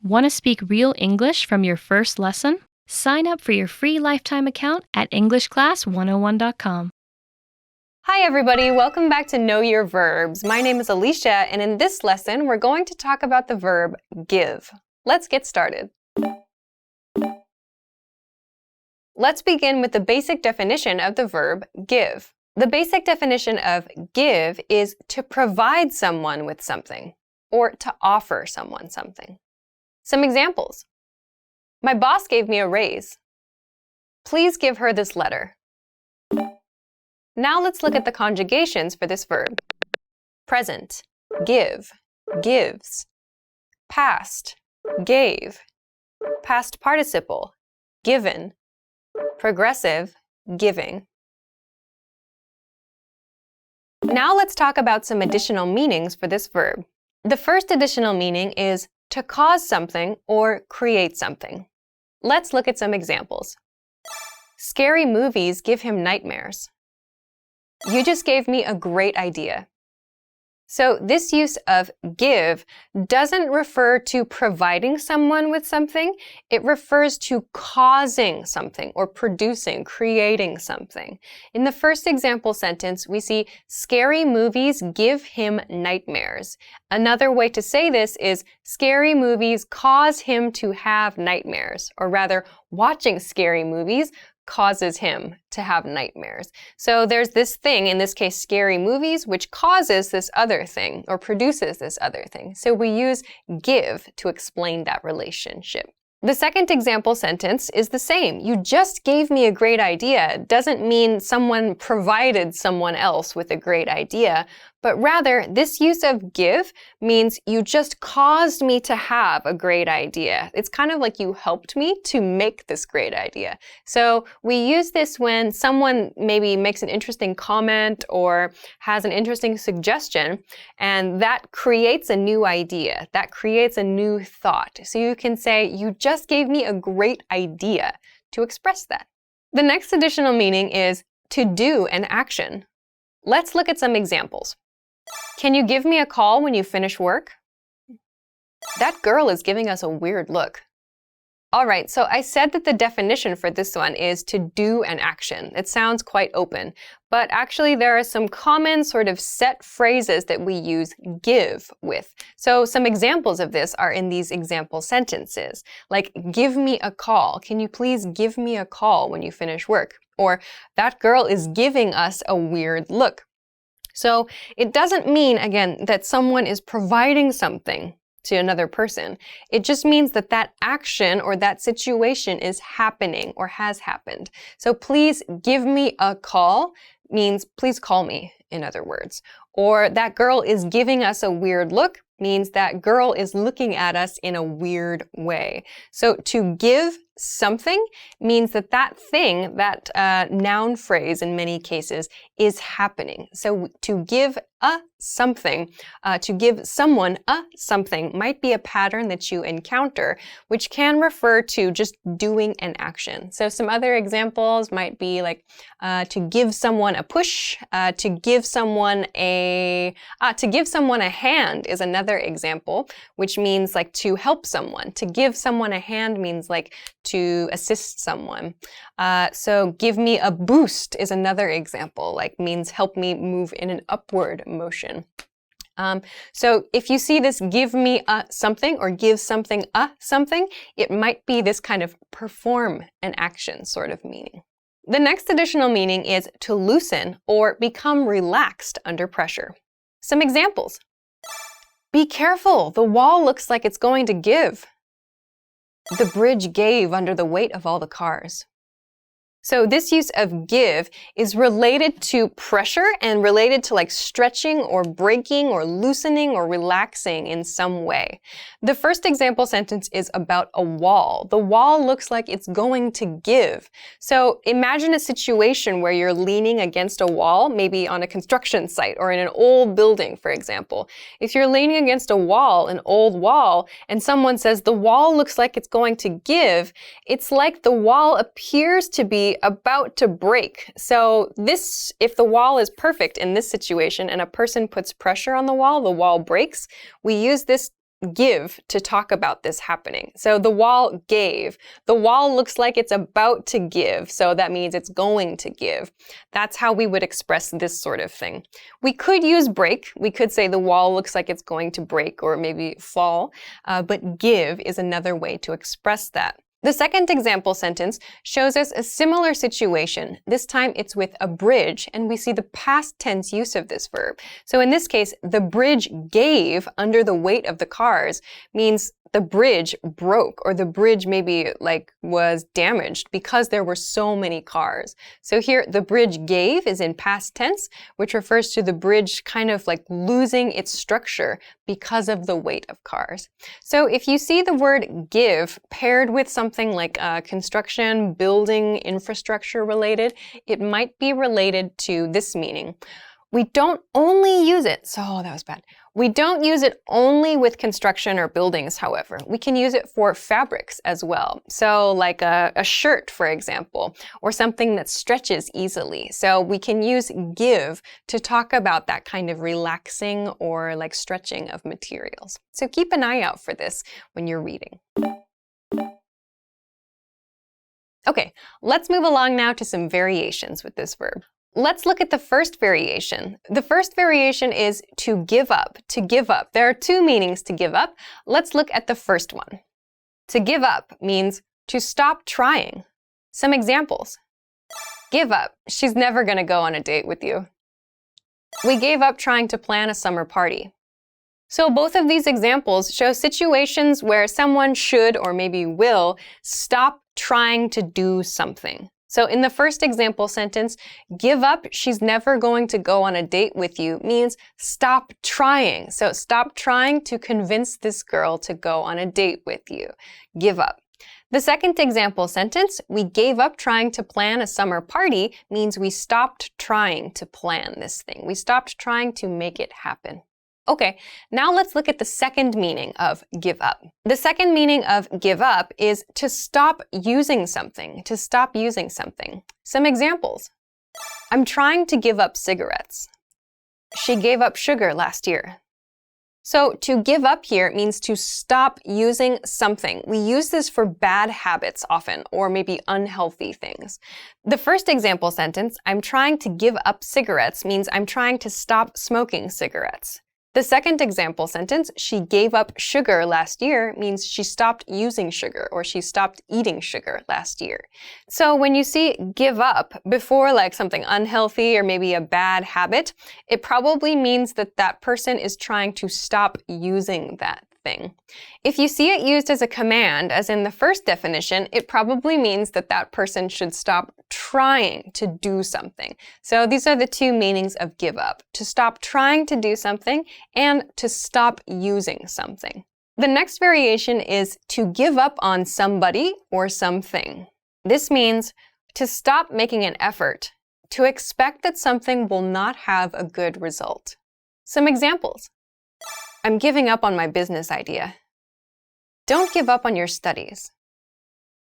Want to speak real English from your first lesson? Sign up for your free lifetime account at EnglishClass101.com. Hi everybody, welcome back to Know Your Verbs. My name is Alicia, and in this lesson, we're going to talk about the verb give. Let's get started. Let's begin with the basic definition of the verb give. The basic definition of give is to provide someone with something, or to offer someone something. Some examples. My boss gave me a raise. Please give her this letter. Now let's look at the conjugations for this verb. Present, give, gives. Past, gave. Past participle, given. Progressive, giving. Now let's talk about some additional meanings for this verb. The first additional meaning is to cause something or create something. Let's look at some examples. Scary movies give him nightmares. You just gave me a great idea. So this use of give doesn't refer to providing someone with something. It refers to causing something or producing, creating something. In the first example sentence, we see scary movies give him nightmares. Another way to say this is scary movies cause him to have nightmares, or rather, watching scary movies causes him to have nightmares. So there's this thing, in this case scary movies, which causes this other thing or produces this other thing. So we use give to explain that relationship. The second example sentence is the same. You just gave me a great idea doesn't mean someone provided someone else with a great idea, but rather this use of give means you just caused me to have a great idea. It's kind of like you helped me to make this great idea. So we use this when someone maybe makes an interesting comment or has an interesting suggestion, and that creates a new idea. That creates a new thought. So you can say, you just gave me a great idea to express that. The next additional meaning is to do an action. Let's look at some examples. Can you give me a call when you finish work? That girl is giving us a weird look. All right, so I said that the definition for this one is to do an action. It sounds quite open, but actually there are some common sort of set phrases that we use give with. So some examples of this are in these example sentences, like give me a call. Can you please give me a call when you finish work? Or that girl is giving us a weird look. So it doesn't mean, again, that someone is providing something to another person. It just means that that action or that situation is happening or has happened. So please give me a call means please call me, in other words. Or that girl is giving us a weird look means that girl is looking at us in a weird way. So to give something means that that thing, that noun phrase in many cases, is happening. So to give a something, to give someone a something might be a pattern that you encounter, which can refer to just doing an action. So some other examples might be like to give someone a push, to give someone a hand is another example, which means like to help someone. To give someone a hand means like to assist someone. So give me a boost is another example, like means help me move in an upward motion. So if you see this give me a something or give something a something, it might be this kind of perform an action sort of meaning. The next additional meaning is to loosen or become relaxed under pressure. Some examples. Be careful, the wall looks like it's going to give. The bridge gave under the weight of all the cars. So this use of give is related to pressure and related to like stretching or breaking or loosening or relaxing in some way. The first example sentence is about a wall. The wall looks like it's going to give. So imagine a situation where you're leaning against a wall, maybe on a construction site or in an old building, for example. If you're leaning against a wall, an old wall, and someone says the wall looks like it's going to give, it's like the wall appears to be about to break. So this, if the wall is perfect in this situation and a person puts pressure on the wall breaks, we use this give to talk about this happening. So the wall gave. The wall looks like it's about to give, so that means it's going to give. That's how we would express this sort of thing. We could use break. We could say the wall looks like it's going to break or maybe fall, but give is another way to express that. The second example sentence shows us a similar situation. This time it's with a bridge, and we see the past tense use of this verb. So in this case, the bridge gave under the weight of the cars means the bridge broke, or the bridge maybe was damaged because there were so many cars. So here, the bridge gave is in past tense, which refers to the bridge kind of losing its structure because of the weight of cars. So if you see the word give paired with something like construction, building, infrastructure related, it might be related to this meaning. We don't only use it, that was bad. We don't use it only with construction or buildings, however. We can use it for fabrics as well. So like a shirt, for example, or something that stretches easily. So we can use give to talk about that kind of relaxing or stretching of materials. So keep an eye out for this when you're reading. Okay, let's move along now to some variations with this verb. Let's look at the first variation. The first variation is to give up, to give up. There are two meanings to give up. Let's look at the first one. To give up means to stop trying. Some examples. Give up. She's never going to go on a date with you. We gave up trying to plan a summer party. So both of these examples show situations where someone should or maybe will stop trying to do something. So in the first example sentence, give up, she's never going to go on a date with you means stop trying. So stop trying to convince this girl to go on a date with you. Give up. The second example sentence, we gave up trying to plan a summer party means we stopped trying to plan this thing. We stopped trying to make it happen. Okay, now let's look at the second meaning of give up. The second meaning of give up is to stop using something, to stop using something. Some examples. I'm trying to give up cigarettes. She gave up sugar last year. So to give up here means to stop using something. We use this for bad habits often, or maybe unhealthy things. The first example sentence, I'm trying to give up cigarettes, means I'm trying to stop smoking cigarettes. The second example sentence, she gave up sugar last year, means she stopped using sugar or she stopped eating sugar last year. So when you see give up before something unhealthy or maybe a bad habit, it probably means that that person is trying to stop using that thing. If you see it used as a command, as in the first definition, it probably means that that person should stop trying to do something. So these are the two meanings of give up: to stop trying to do something and to stop using something. The next variation is to give up on somebody or something. This means to stop making an effort, to expect that something will not have a good result. Some examples. I'm giving up on my business idea. Don't give up on your studies.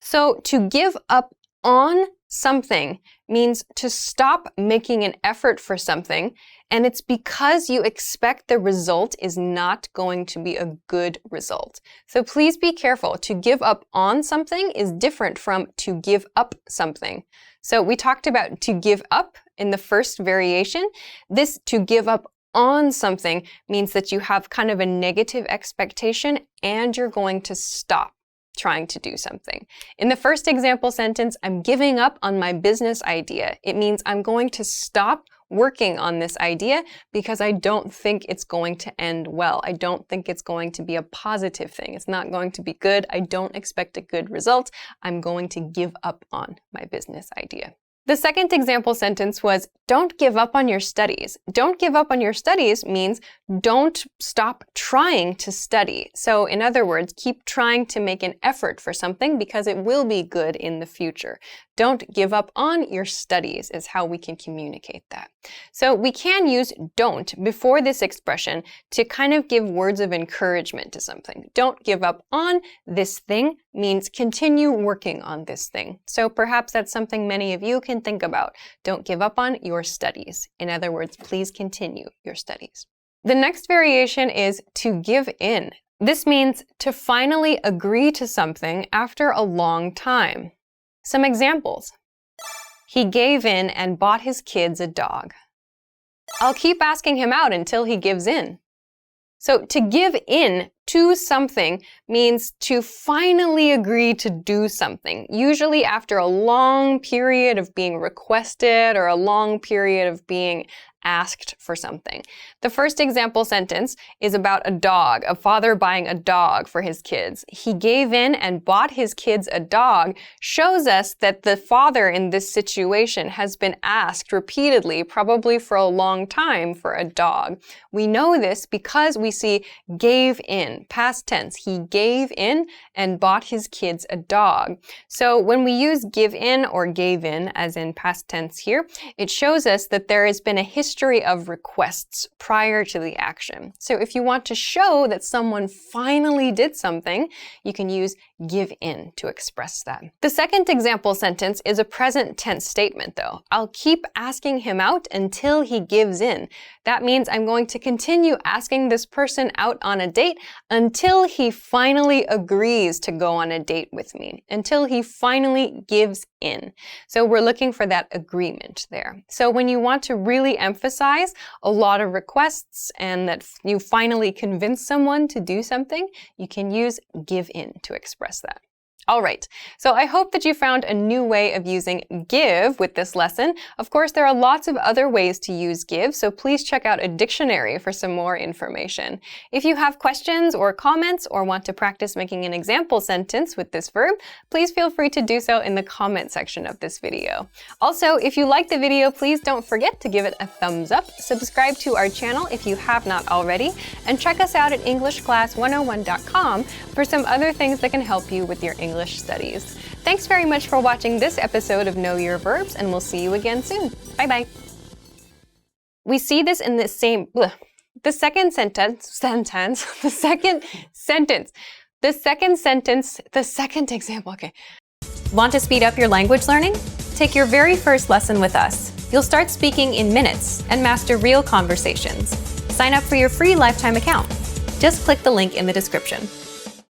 So to give up on something means to stop making an effort for something, and it's because you expect the result is not going to be a good result. So please be careful. To give up on something is different from to give up something. So we talked about to give up in the first variation. This to give up on something means that you have kind of a negative expectation and you're going to stop trying to do something. In the first example sentence, I'm giving up on my business idea. It means I'm going to stop working on this idea because I don't think it's going to end well. I don't think it's going to be a positive thing. It's not going to be good. I don't expect a good result. I'm going to give up on my business idea. The second example sentence was, don't give up on your studies. Don't give up on your studies means don't stop trying to study. So in other words, keep trying to make an effort for something because it will be good in the future. Don't give up on your studies is how we can communicate that. So we can use don't before this expression to kind of give words of encouragement to something. Don't give up on this thing means continue working on this thing. So perhaps that's something many of you can think about. Don't give up on your studies. In other words, please continue your studies. The next variation is to give in. This means to finally agree to something after a long time. Some examples. He gave in and bought his kids a dog. I'll keep asking him out until he gives in. So to give in to something means to finally agree to do something, usually after a long period of being requested or a long period of being asked for something. The first example sentence is about a dog, a father buying a dog for his kids. He gave in and bought his kids a dog shows us that the father in this situation has been asked repeatedly, probably for a long time, for a dog. We know this because we see gave in, past tense. He gave in and bought his kids a dog. So when we use give in or gave in, as in past tense here, it shows us that there has been a history of requests prior to the action. So if you want to show that someone finally did something, you can use give in to express that. The second example sentence is a present tense statement though. I'll keep asking him out until he gives in. That means I'm going to continue asking this person out on a date until he finally agrees to go on a date with me, until he finally gives in. So we're looking for that agreement there. So when you want to really emphasize a lot of requests and that you finally convince someone to do something, you can use give in to express that. All right, so I hope that you found a new way of using give with this lesson. Of course, there are lots of other ways to use give, so please check out a dictionary for some more information. If you have questions or comments or want to practice making an example sentence with this verb, please feel free to do so in the comment section of this video. Also, if you liked the video, please don't forget to give it a thumbs up, subscribe to our channel if you have not already, and check us out at EnglishClass101.com for some other things that can help you with your English studies. Thanks very much for watching this episode of Know Your Verbs, and we'll see you again soon. Bye-bye. We see this in the same, the second example, okay. Want to speed up your language learning? Take your very first lesson with us. You'll start speaking in minutes and master real conversations. Sign up for your free lifetime account. Just click the link in the description.